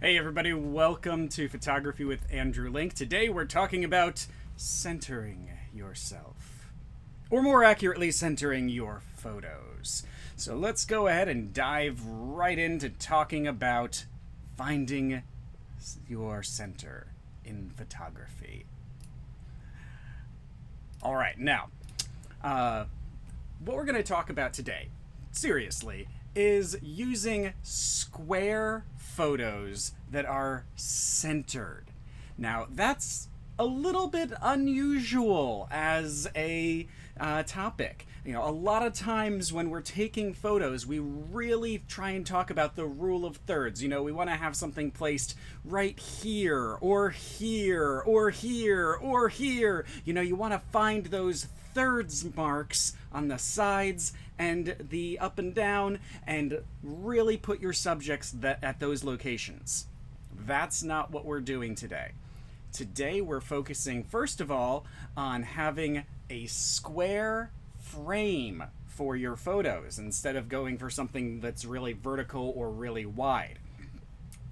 Hey everybody, welcome to Photography with Andrew Link. Today we're talking about centering yourself. Or more accurately, centering your photos. So let's go ahead and dive right into talking about finding your center in photography. Alright, now, what we're going to talk about today, seriously, is using square photos that are centered. Now, that's a little bit unusual as a topic. You know, a lot of times when we're taking photos, we really try and talk about the rule of thirds. You know, we want to have something placed right here, or here, or here, or here. You know, you want to find those thirds marks on the sides and the up and down and really put your subjects at those locations. That's not what we're doing today. Today we're focusing first of all on having a square frame for your photos instead of going for something that's really vertical or really wide.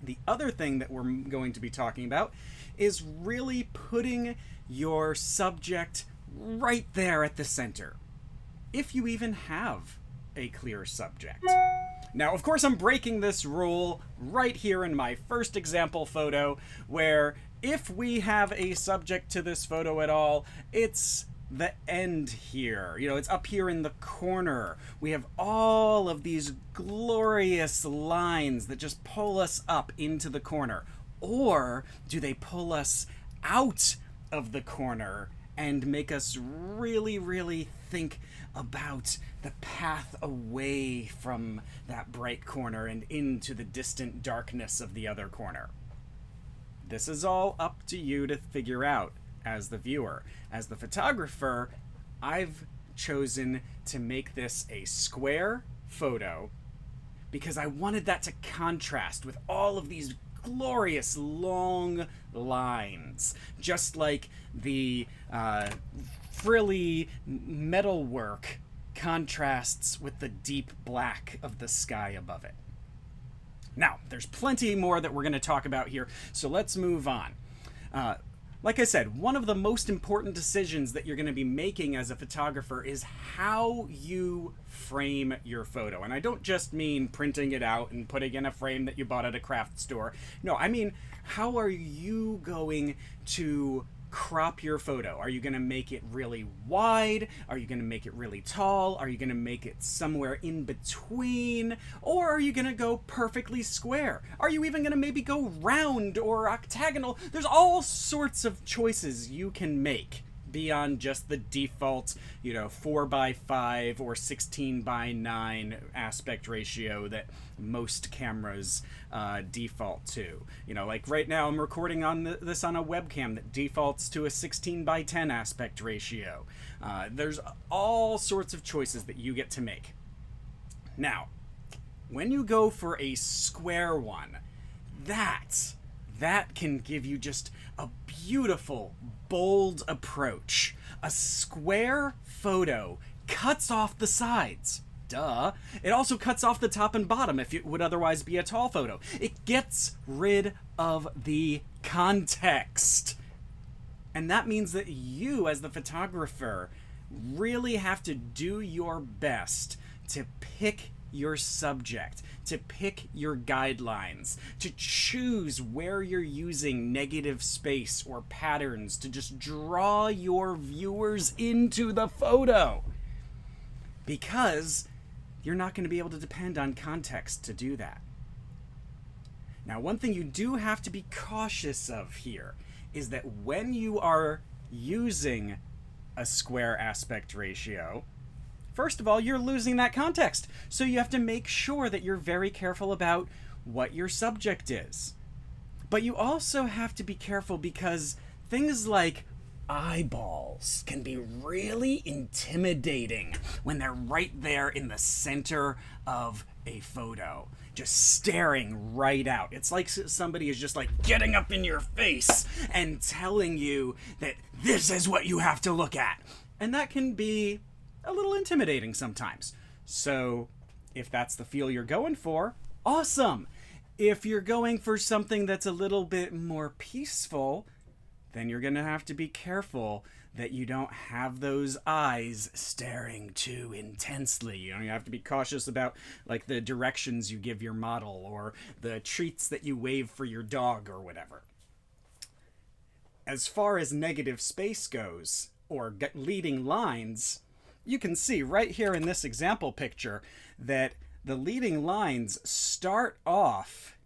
The other thing that we're going to be talking about is really putting your subject right there at the center, if you even have a clear subject. Now, of course, I'm breaking this rule right here in my first example photo, where if we have a subject to this photo at all, it's the end here. You know, it's up here in the corner. We have all of these glorious lines that just pull us up into the corner. Or do they pull us out of the corner and make us really, really think about the path away from that bright corner and into the distant darkness of the other corner? This is all up to you to figure out as the viewer. As the photographer, I've chosen to make this a square photo because I wanted that to contrast with all of these glorious long lines, just like the frilly metalwork contrasts with the deep black of the sky above it. Now, there's plenty more that we're going to talk about here, so let's move on. Like I said, one of the most important decisions that you're going to be making as a photographer is how you frame your photo. And I don't just mean printing it out and putting in a frame that you bought at a craft store. No, I mean, how are you going to crop your photo? Are you going to make it really wide? Are you going to make it really tall? Are you going to make it somewhere in between? Or are you going to go perfectly square? Are you even going to maybe go round or octagonal? There's all sorts of choices you can make beyond just the default, 4:5 or 16:9 aspect ratio that most cameras default to. Like right now I'm recording on this on a webcam that defaults to a 16:10 aspect ratio. There's all sorts of choices that you get to make. Now, when you go for a square one, that can give you just a beautiful, bold approach. A square photo cuts off the sides. Duh. It also cuts off the top and bottom if it would otherwise be a tall photo. It gets rid of the context. And that means that you, as the photographer, really have to do your best to pick your subject, to pick your guidelines, to choose where you're using negative space or patterns to just draw your viewers into the photo. Because you're not going to be able to depend on context to do that. Now, one thing you do have to be cautious of here is that when you are using a square aspect ratio, first of all, you're losing that context. So you have to make sure that you're very careful about what your subject is. But you also have to be careful because things like eyeballs can be really intimidating when they're right there in the center of a photo, just staring right out. It's like somebody is just like getting up in your face and telling you that this is what you have to look at. And that can be a little intimidating sometimes. So if that's the feel you're going for, awesome. If you're going for something that's a little bit more peaceful, then you're going to have to be careful that you don't have those eyes staring too intensely. You have to be cautious about like the directions you give your model or the treats that you wave for your dog or whatever. As far as negative space goes, or leading lines, you can see right here in this example picture that the leading lines start off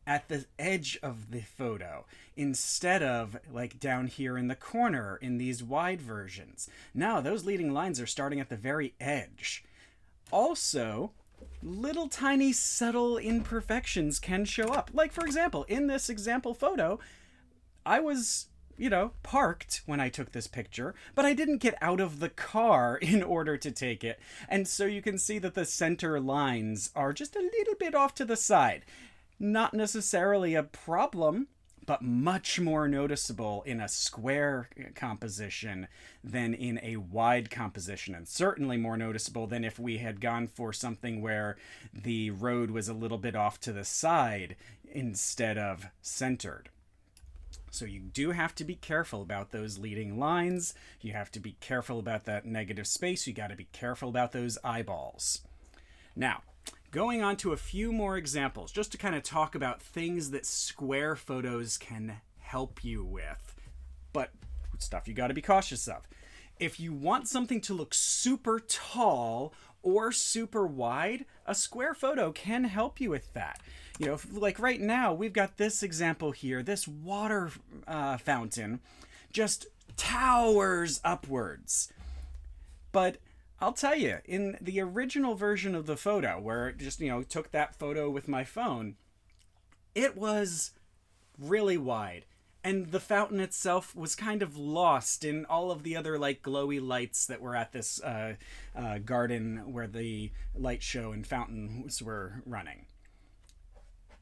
at the edge of the photo instead of like down here in the corner in these wide versions. Now those leading lines are starting at the very edge. Also, little tiny subtle imperfections can show up. Like for example, in this example photo, I was parked when I took this picture, but I didn't get out of the car in order to take it. And so you can see that the center lines are just a little bit off to the side. Not necessarily a problem, but much more noticeable in a square composition than in a wide composition, and certainly more noticeable than if we had gone for something where the road was a little bit off to the side instead of centered. So you do have to be careful about those leading lines. You have to be careful about that negative space. You got to be careful about those eyeballs. Now, going on to a few more examples, just to kind of talk about things that square photos can help you with, but stuff you got to be cautious of. If you want something to look super tall or super wide, a square photo can help you with that. Like right now, we've got this example here. This water fountain just towers upwards. But I'll tell you, in the original version of the photo, where it just, took that photo with my phone, it was really wide. And the fountain itself was kind of lost in all of the other like glowy lights that were at this garden where the light show and fountains were running.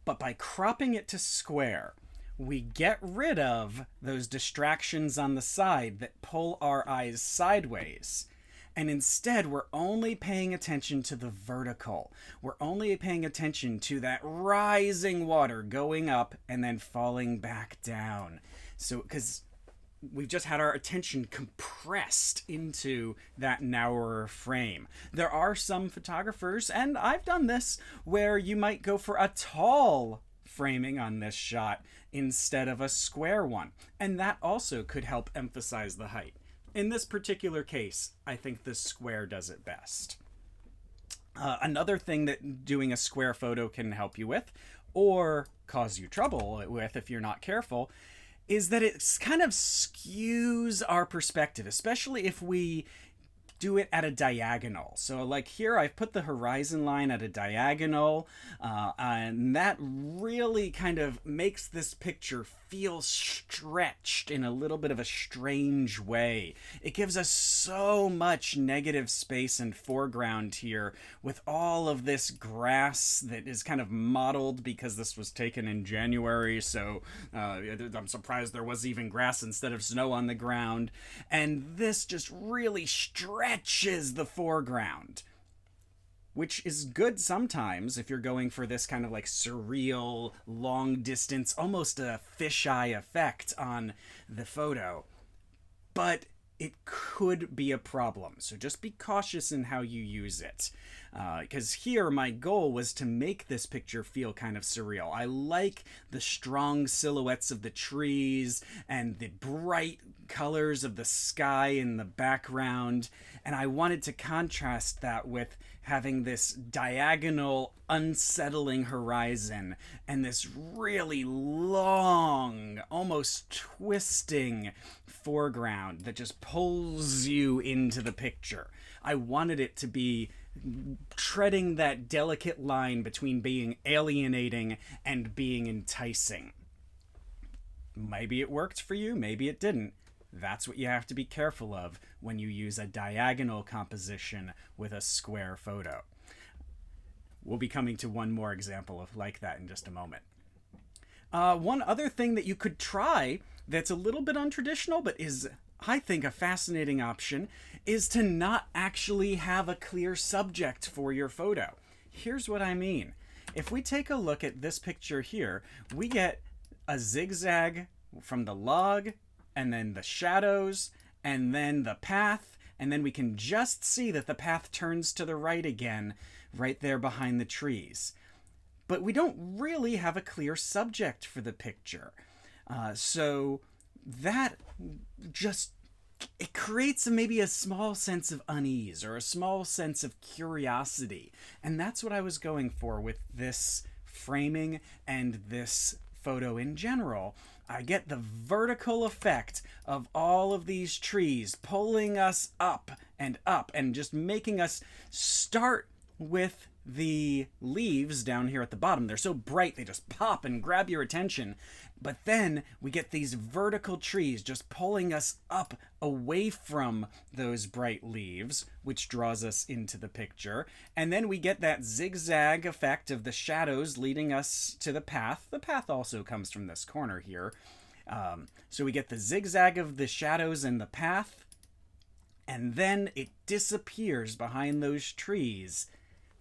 But by cropping it to square, we get rid of those distractions on the side that pull our eyes sideways. And instead, we're only paying attention to the vertical. We're only paying attention to that rising water going up and then falling back down. So, because we've just had our attention compressed into that narrower frame. There are some photographers, and I've done this, where you might go for a tall framing on this shot instead of a square one. And that also could help emphasize the height. In this particular case, I think the square does it best. Another thing that doing a square photo can help you with, or cause you trouble with if you're not careful, is that it kind of skews our perspective, especially if we do it at a diagonal. So like here, I've put the horizon line at a diagonal, and that really kind of makes this picture feel stretched in a little bit of a strange way. It gives us so much negative space and foreground here with all of this grass that is kind of mottled because this was taken in January, so I'm surprised there was even grass instead of snow on the ground. And this just really stretches the foreground, which is good sometimes if you're going for this kind of like surreal, long distance, almost a fisheye effect on the photo. But it could be a problem. So just be cautious in how you use it. Because here my goal was to make this picture feel kind of surreal. I like the strong silhouettes of the trees and the bright colors of the sky in the background. And I wanted to contrast that with having this diagonal, unsettling horizon and this really long, almost twisting foreground that just pulls you into the picture. I wanted it to be treading that delicate line between being alienating and being enticing. Maybe it worked for you, maybe it didn't. That's what you have to be careful of when you use a diagonal composition with a square photo. We'll be coming to one more example of like that in just a moment. One other thing that you could try that's a little bit untraditional but is, I think, a fascinating option is to not actually have a clear subject for your photo. Here's what I mean. if we take a look at this picture here, we get a zigzag from the log, and then the shadows, and then the path, and then we can just see that the path turns to the right again, right there behind the trees. But we don't really have a clear subject for the picture. So that just, it creates maybe a small sense of unease or a small sense of curiosity. And that's what I was going for with this framing and this photo in general. I get the vertical effect of all of these trees pulling us up and just making us start with the leaves down here at the bottom. They're so bright, they just pop and grab your attention. But then we get these vertical trees just pulling us up away from those bright leaves, which draws us into the picture. And then we get that zigzag effect of the shadows leading us to the path. The path also comes from this corner here. So we get the zigzag of the shadows and the path, and then it disappears behind those trees,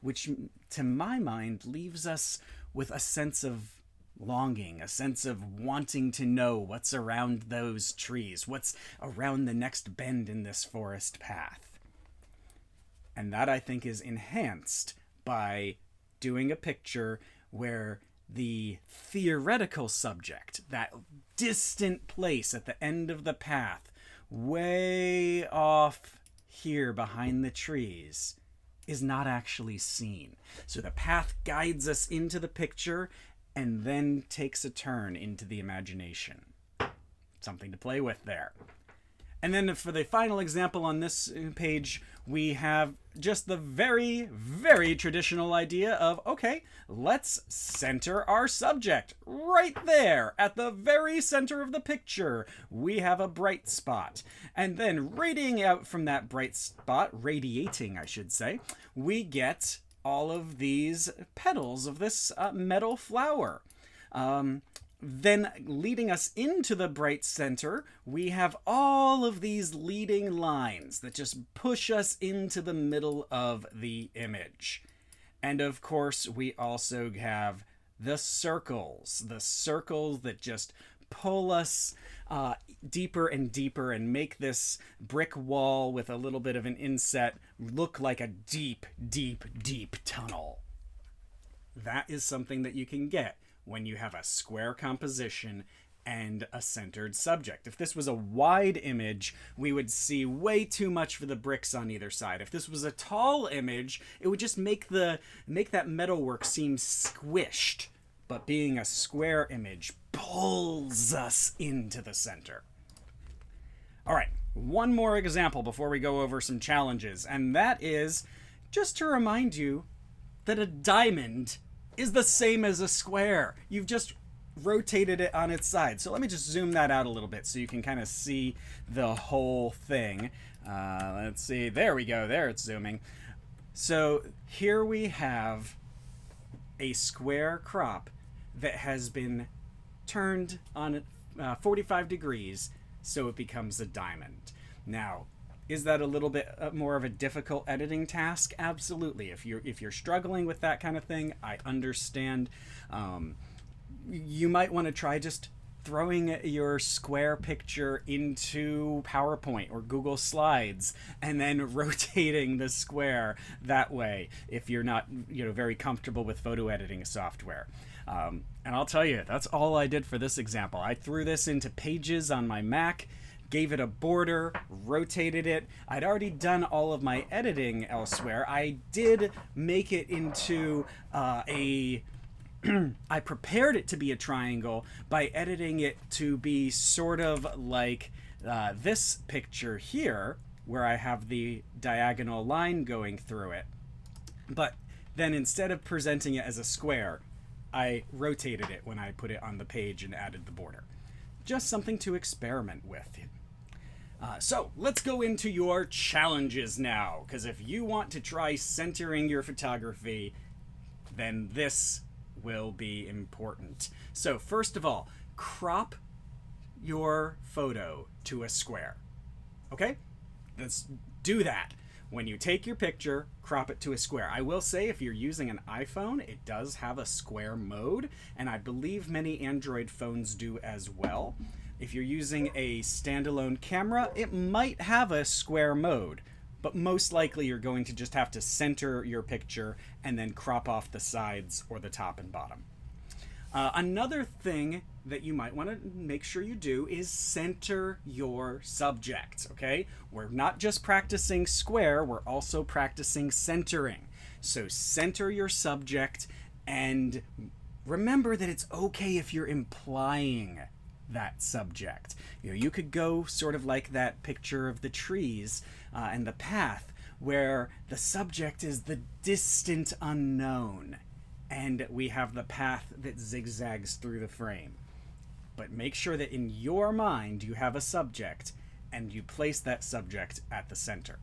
which to my mind leaves us with a sense of longing, a sense of wanting to know what's around those trees, what's around the next bend in this forest path. And that, I think, is enhanced by doing a picture where the theoretical subject, that distant place at the end of the path, way off here behind the trees, is not actually seen. So the path guides us into the picture and then takes a turn into the imagination. Something to play with there. And then for the final example on this page, we have just the very, very traditional idea of, okay, let's center our subject right there at the very center of the picture. We have a bright spot. And then radiating out from that bright spot, radiating, I should say, we get all of these petals of this metal flower. Then leading us into the bright center, we have all of these leading lines that just push us into the middle of the image. And of course, we also have the circles that just pull us deeper and deeper and make this brick wall with a little bit of an inset look like a deep, deep, deep tunnel. That is something that you can get when you have a square composition and a centered subject. If this was a wide image, we would see way too much for the bricks on either side. If this was a tall image, it would just make that metalwork seem squished. But being a square image pulls us into the center. All right, one more example before we go over some challenges, and that is just to remind you that a diamond is the same as a square. You've just rotated it on its side. So let me just zoom that out a little bit so you can kind of see the whole thing. Let's see. There we go. There it's zooming. So here we have a square crop that has been turned on 45 degrees so it becomes a diamond. Now, is that a little bit more of a difficult editing task? Absolutely. If you're struggling with that kind of thing, I understand. You might want to try just throwing your square picture into PowerPoint or Google Slides and then rotating the square that way if you're not very comfortable with photo editing software. And I'll tell you, that's all I did for this example. I threw this into Pages on my Mac, gave it a border, rotated it. I'd already done all of my editing elsewhere. I did make it into I prepared it to be a triangle by editing it to be sort of like this picture here, where I have the diagonal line going through it. But then instead of presenting it as a square, I rotated it when I put it on the page and added the border. Just something to experiment with. So let's go into your challenges now, because if you want to try centering your photography, then this will be important. So first of all, crop your photo to a square. Okay? Let's do that. when you take your picture, crop it to a square. I will say if you're using an iPhone, it does have a square mode, and I believe many Android phones do as well. If you're using a standalone camera, it might have a square mode, but most likely you're going to just have to center your picture and then crop off the sides or the top and bottom. Another thing that you might want to make sure you do is center your subject, okay? We're not just practicing square, we're also practicing centering. So center your subject, and remember that it's okay if you're implying that subject. You know, you could go sort of like that picture of the trees and the path, where the subject is the distant unknown, and we have the path that zigzags through the frame. But make sure that in your mind you have a subject, and you place that subject at the center.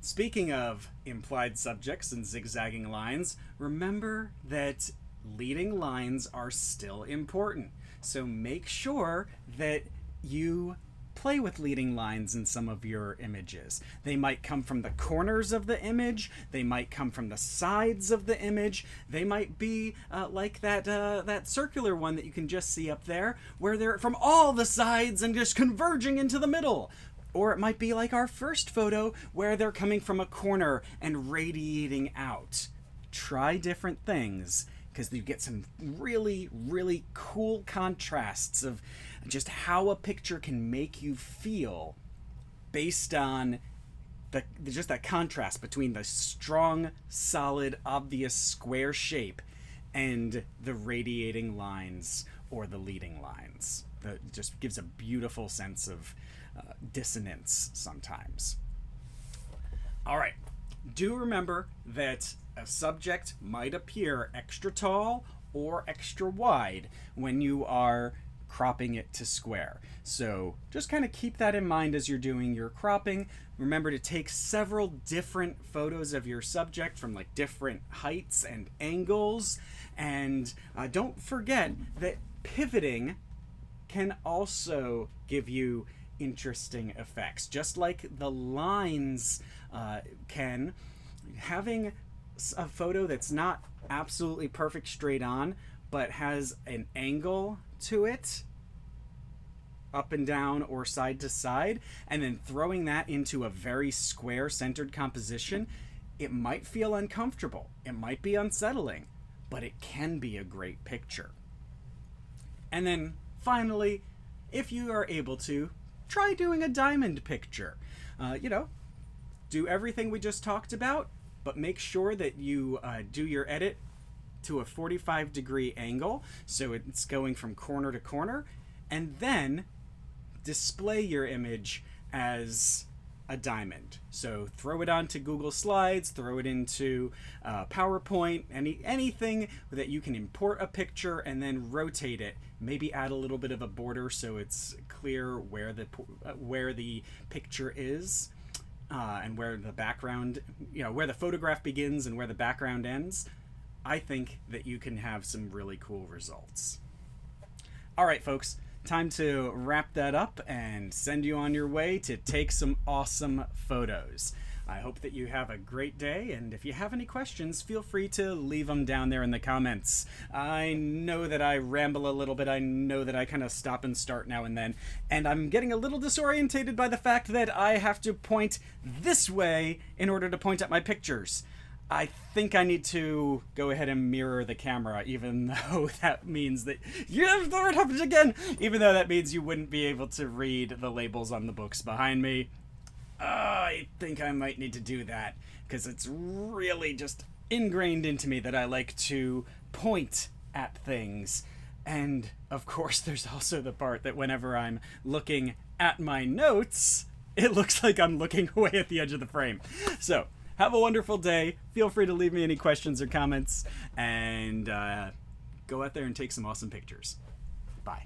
Speaking of implied subjects and zigzagging lines, remember that leading lines are still important. So make sure that you play with leading lines in some of your images. They might come from the corners of the image, they might come from the sides of the image, they might be like that circular one that you can just see up there, where they're from all the sides and just converging into the middle. Or it might be like our first photo, where they're coming from a corner and radiating out. Try different things, because you get some really, really cool contrasts of just how a picture can make you feel based on just that contrast between the strong, solid, obvious square shape and the radiating lines or the leading lines. It just gives a beautiful sense of dissonance sometimes. All right, do remember that a subject might appear extra tall or extra wide when you are cropping it to square. So just kind of keep that in mind as you're doing your cropping. Remember to take several different photos of your subject from like different heights and angles. And don't forget that pivoting can also give you interesting effects. Just like the lines can, having a photo that's not absolutely perfect straight on, but has an angle to it, up and down or side to side, and then throwing that into a very square centered composition, it might feel uncomfortable, it might be unsettling, but it can be a great picture. And then finally, if you are able to, try doing a diamond picture. Do everything we just talked about, but make sure that you do your edit to a 45-degree angle, so it's going from corner to corner, and then display your image as a diamond. So throw it onto Google Slides, throw it into PowerPoint, anything that you can import a picture and then rotate it. Maybe add a little bit of a border so it's clear where the picture is, and where the background, where the photograph begins and where the background ends. I think that you can have some really cool results. All right, folks, time to wrap that up and send you on your way to take some awesome photos. I hope that you have a great day, and if you have any questions, feel free to leave them down there in the comments. I know that I ramble a little bit, I know that I kind of stop and start now and then, and I'm getting a little disorientated by the fact that I have to point this way in order to point at my pictures. I think I need to go ahead and mirror the camera, even though that means that it happened again, even though that means you wouldn't be able to read the labels on the books behind me. I think I might need to do that, because it's really just ingrained into me that I like to point at things. And of course, there's also the part that whenever I'm looking at my notes, it looks like I'm looking away at the edge of the frame. So, have a wonderful day. Feel free to leave me any questions or comments, and go out there and take some awesome pictures. Bye.